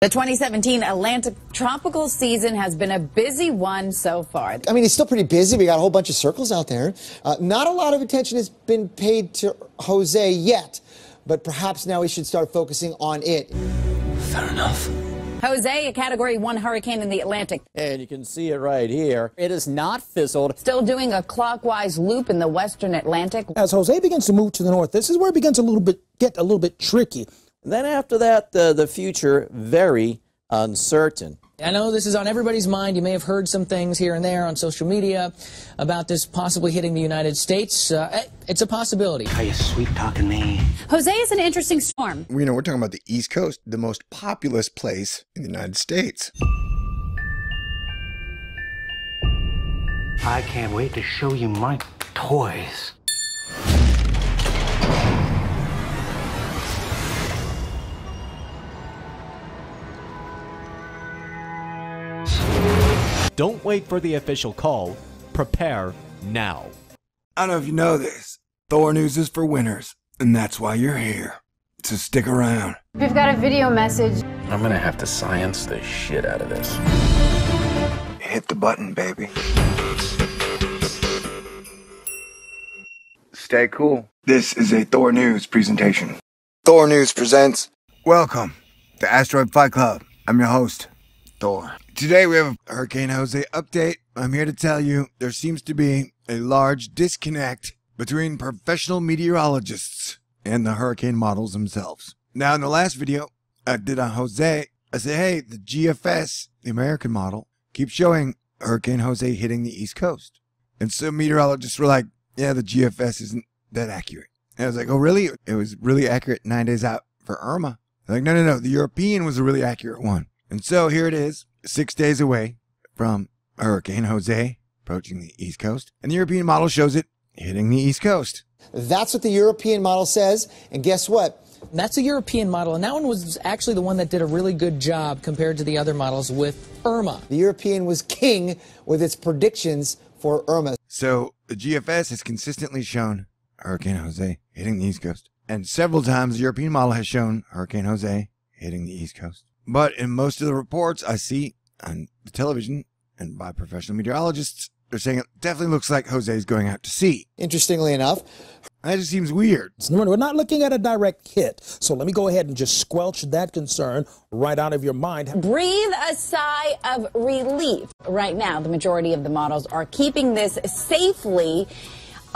The 2017 Atlantic tropical season has been a busy one so far. I mean, it's still pretty busy. We got a whole bunch of circles out there. Not a lot of attention has been paid to Jose yet, but perhaps now we should start focusing on it. Fair enough. Jose, a Category 1 hurricane in the Atlantic. And you can see it right here. It is not fizzled. Still doing a clockwise loop in the western Atlantic. As Jose begins to move to the north, this is where it begins get a little bit tricky. Then after that, the future, very uncertain. I know this is on everybody's mind. You may have heard some things here and there on social media about this possibly hitting the United States. It's a possibility. Are you sweet-talking me? Jose is an interesting storm. We're talking about the East Coast, the most populous place in the United States. I can't wait to show you my toys. Don't wait for the official call. Prepare now. I don't know if you know this. Thor News is for winners, and that's why you're here. So stick around. We've got a video message. I'm gonna have to science the shit out of this. Hit the button, baby. Stay cool. This is a Thor News presentation. Thor News presents. Welcome to Asteroid Fight Club. I'm your host, Thor. Today we have a Hurricane Jose update. I'm here to tell you there seems to be a large disconnect between professional meteorologists and the hurricane models themselves. Now, in the last video I did on Jose, I said, hey, the GFS, the American model, keeps showing Hurricane Jose hitting the East Coast. And some meteorologists were like, yeah, the GFS isn't that accurate. And I was like, oh, really? It was really accurate 9 days out for Irma. They're like, no, the European was a really accurate one. And so here it is, 6 days away from Hurricane Jose approaching the East Coast. And the European model shows it hitting the East Coast. That's what the European model says. And guess what? That's a European model, and that one was actually the one that did a really good job compared to the other models with Irma. The European was king with its predictions for Irma. So the GFS has consistently shown Hurricane Jose hitting the East Coast. And several times the European model has shown Hurricane Jose hitting the East Coast. But in most of the reports I see on the television and by professional meteorologists, they're saying it definitely looks like Jose is going out to sea. Interestingly enough, that just seems weird. We're not looking at a direct hit, so let me go ahead and just squelch that concern right out of your mind. Breathe a sigh of relief. Right now, the majority of the models are keeping this safely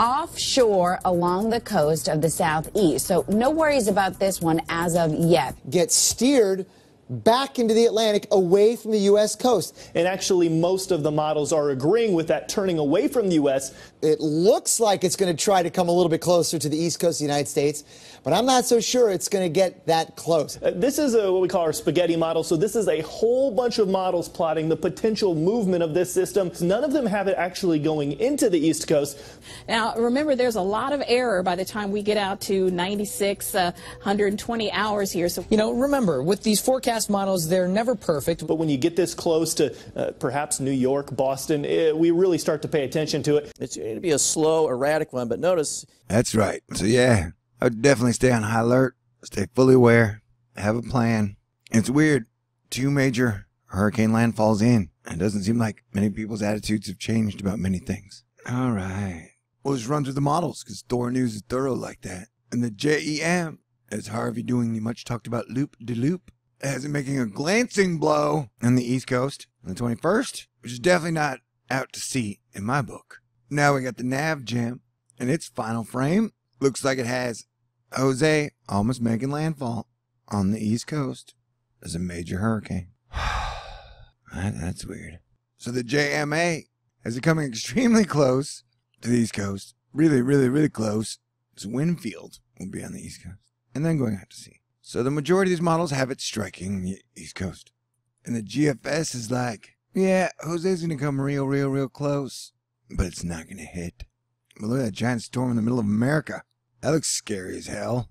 offshore along the coast of the southeast. So no worries about this one as of yet. Get steered back into the Atlantic away from the U.S. coast. And actually, most of the models are agreeing with that, turning away from the U.S. It looks like it's going to try to come a little bit closer to the East Coast of the United States, but I'm not so sure it's going to get that close. This is what we call our spaghetti model. So this is a whole bunch of models plotting the potential movement of this system. None of them have it actually going into the East Coast. Now, remember, there's a lot of error by the time we get out to 96, 120 hours here. So, remember, with these forecast models, they're never perfect. But when you get this close to perhaps New York, Boston, we really start to pay attention to it. It's going to be a slow, erratic one, but notice. That's right. So yeah, I would definitely stay on high alert, stay fully aware, have a plan. It's weird. 2 major hurricane landfalls in. It doesn't seem like many people's attitudes have changed about many things. All right. We'll just run through the models because Thor News is thorough like that. And the JEM, as Harvey doing the much talked about loop-de-loop, has it making a glancing blow on the East Coast on the 21st, which is definitely not out to sea in my book. Now we got the nav jam, and its final frame looks like it has Jose almost making landfall on the East Coast as a major hurricane. That's weird. So the JMA has it coming extremely close to the East Coast. Really, really, really close. So Winfield will be on the East Coast, and then going out to sea. So the majority of these models have it striking the East Coast. And the GFS is like, yeah, Jose's going to come real, real, real close, but it's not going to hit. But look at that giant storm in the middle of America. That looks scary as hell.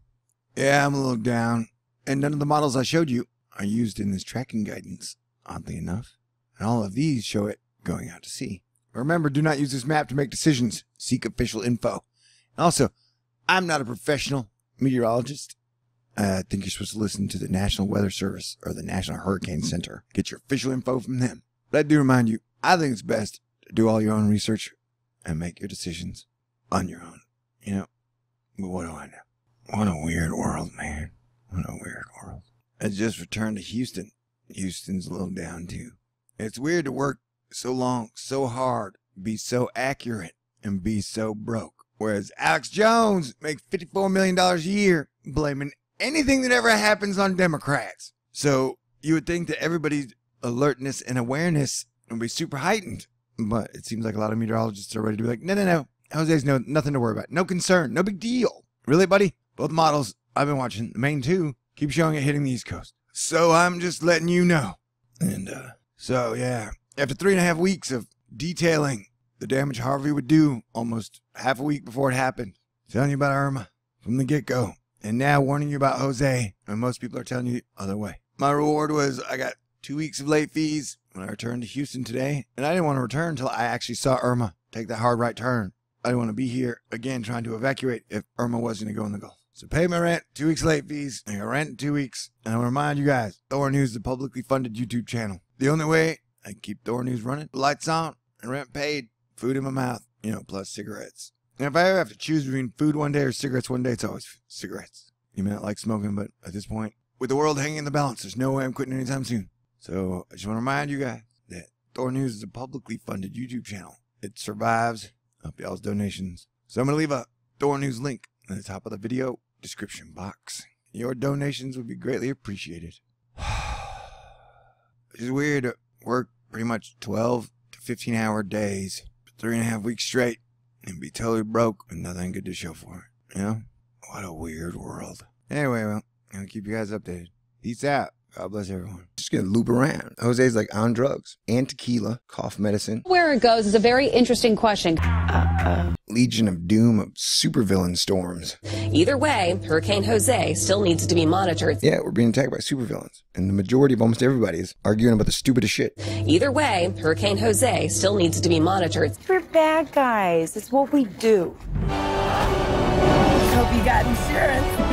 Yeah, I'm a little down. And none of the models I showed you are used in this tracking guidance, oddly enough. And all of these show it going out to sea. Remember, do not use this map to make decisions. Seek official info. And also, I'm not a professional meteorologist. I think you're supposed to listen to the National Weather Service or the National Hurricane Center. Get your official info from them. But I do remind you, I think it's best to do all your own research and make your decisions on your own. You know, but what do I know? What a weird world, man. What a weird world. I just returned to Houston. Houston's a little down too. It's weird to work so long, so hard, be so accurate, and be so broke. Whereas Alex Jones makes $54 million a year, blaming anything that ever happens on Democrats. So you would think that everybody's alertness and awareness would be super heightened. But it seems like a lot of meteorologists are ready to be like, no. Jose's nothing to worry about. No concern. No big deal. Really, buddy? Both models I've been watching, the main two, keep showing it hitting the East Coast. So I'm just letting you know. And so, yeah, after 3.5 weeks of detailing the damage Harvey would do almost half a week before it happened, telling you about Irma from the get-go, and now warning you about Jose, and most people are telling you the other way. My reward was I got 2 weeks of late fees when I returned to Houston today, and I didn't want to return until I actually saw Irma take that hard right turn. I didn't want to be here again trying to evacuate if Irma was going to go in the Gulf. So pay my rent, 2 weeks late fees, I got rent in 2 weeks, and I want to remind you guys, Thor News is a publicly funded YouTube channel. The only way I can keep Thor News running, lights on, and rent paid, food in my mouth, plus cigarettes. And if I ever have to choose between food one day or cigarettes one day, it's always cigarettes. You may not like smoking, but at this point, with the world hanging in the balance, there's no way I'm quitting anytime soon. So I just want to remind you guys that Thor News is a publicly funded YouTube channel. It survives off y'all's donations. So I'm going to leave a Thor News link in the top of the video description box. Your donations would be greatly appreciated. It's weird to work pretty much 12 to 15 hour days for 3.5 weeks straight and be totally broke with nothing good to show for it. What a weird world. Anyway, well, I'll keep you guys updated. Peace out. God bless everyone. Just gonna loop around. Jose's like on drugs and tequila, cough medicine. Where it goes is a very interesting question. Legion of Doom of supervillain storms. Either way, Hurricane Jose still needs to be monitored. Yeah, we're being attacked by supervillains. And the majority of almost everybody is arguing about the stupidest shit. Either way, Hurricane Jose still needs to be monitored. We're bad guys. It's what we do. Hope you got insurance.